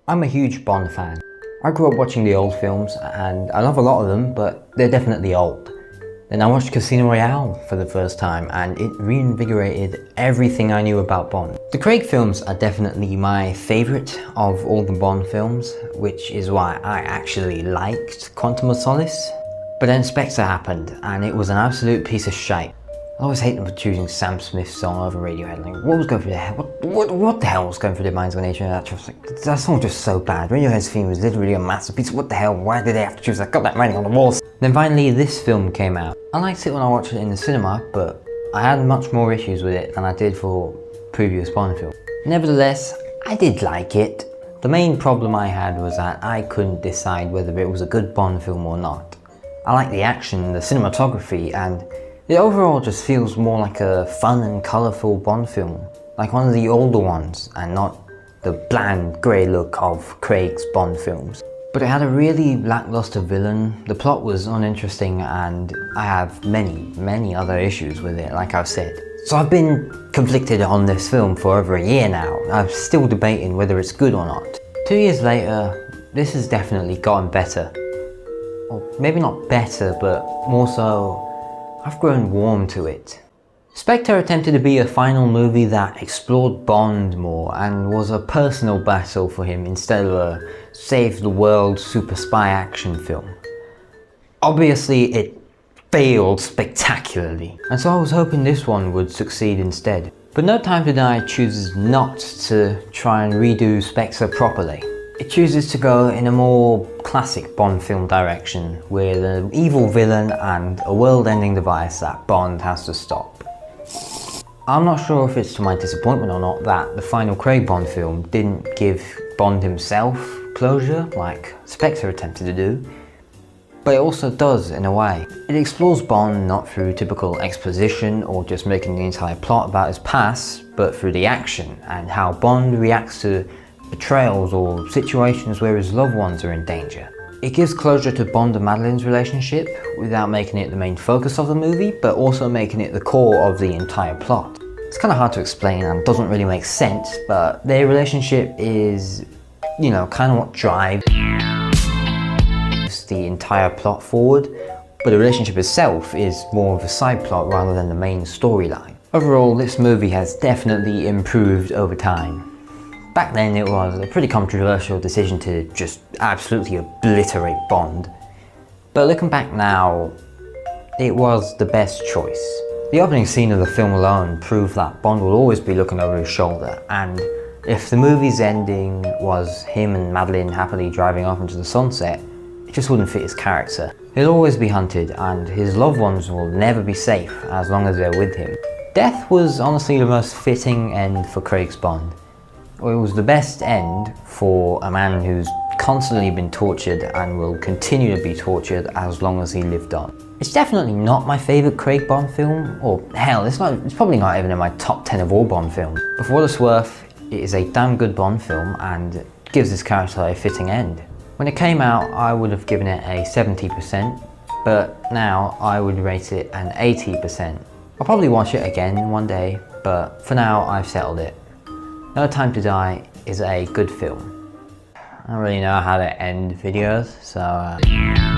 I'm a huge Bond fan. I grew up watching the old films and I love a lot of them, but they're definitely old. Then I watched Casino Royale for the first time and it reinvigorated everything I knew about Bond. The Craig films are definitely my favourite of all the Bond films, which is why I actually liked Quantum of Solace. But then Spectre happened and it was an absolute piece of shite. I always hate them for choosing Sam Smith's song over Radiohead. Like, what was going through their head? What the hell was going through their minds when they chose that track? Like, that song was just so bad. Radiohead's theme was literally a masterpiece. What the hell? Why did they have to choose that? Got that writing on the walls. Then finally, this film came out. I liked it when I watched it in the cinema, but I had much more issues with it than I did for previous Bond films. Nevertheless, I did like it. The main problem I had was that I couldn't decide whether it was a good Bond film or not. I like the action, the cinematography, and it overall just feels more like a fun and colourful Bond film, like one of the older ones and not the bland grey look of Craig's Bond films. But it had a really lacklustre villain, the plot was uninteresting, and I have many other issues with it, like I've said. So I've been conflicted on this film for over a year now. I'm still debating whether it's good or not. 2 years later, this has definitely gotten better. Or maybe not better, but more so, I've grown warm to it. Spectre attempted to be a final movie that explored Bond more and was a personal battle for him instead of a save the world super spy action film. Obviously it failed spectacularly, and so I was hoping this one would succeed instead. But No Time to Die chooses not to try and redo Spectre properly. It chooses to go in a more classic Bond film direction with an evil villain and a world-ending device that Bond has to stop. I'm not sure if it's to my disappointment or not that the final Craig Bond film didn't give Bond himself closure like Spectre attempted to do, but it also does in a way. It explores Bond not through typical exposition or just making the entire plot about his past, but through the action and how Bond reacts to betrayals or situations where his loved ones are in danger. It gives closure to Bond and Madeleine's relationship without making it the main focus of the movie, but also making it the core of the entire plot. It's kind of hard to explain and doesn't really make sense, but their relationship is, you know, kind of what drives the entire plot forward, but the relationship itself is more of a side plot rather than the main storyline. Overall, this movie has definitely improved over time. Back then it was a pretty controversial decision to just absolutely obliterate Bond, but looking back now, it was the best choice. The opening scene of the film alone proved that Bond will always be looking over his shoulder, and if the movie's ending was him and Madeleine happily driving off into the sunset, it just wouldn't fit his character. He'll always be hunted, and his loved ones will never be safe as long as they're with him. Death was honestly the most fitting end for Craig's Bond. It was the best end for a man who's constantly been tortured and will continue to be tortured as long as he lived on. It's definitely not my favourite Craig Bond film, or hell, it's probably not even in my top 10 of all Bond films. But for what it's worth, it is a damn good Bond film and gives this character a fitting end. When it came out, I would have given it a 70%, but now I would rate it an 80%. I'll probably watch it again one day, but for now I've settled it. No Time to Die is a good film. I don't really know how to end videos, so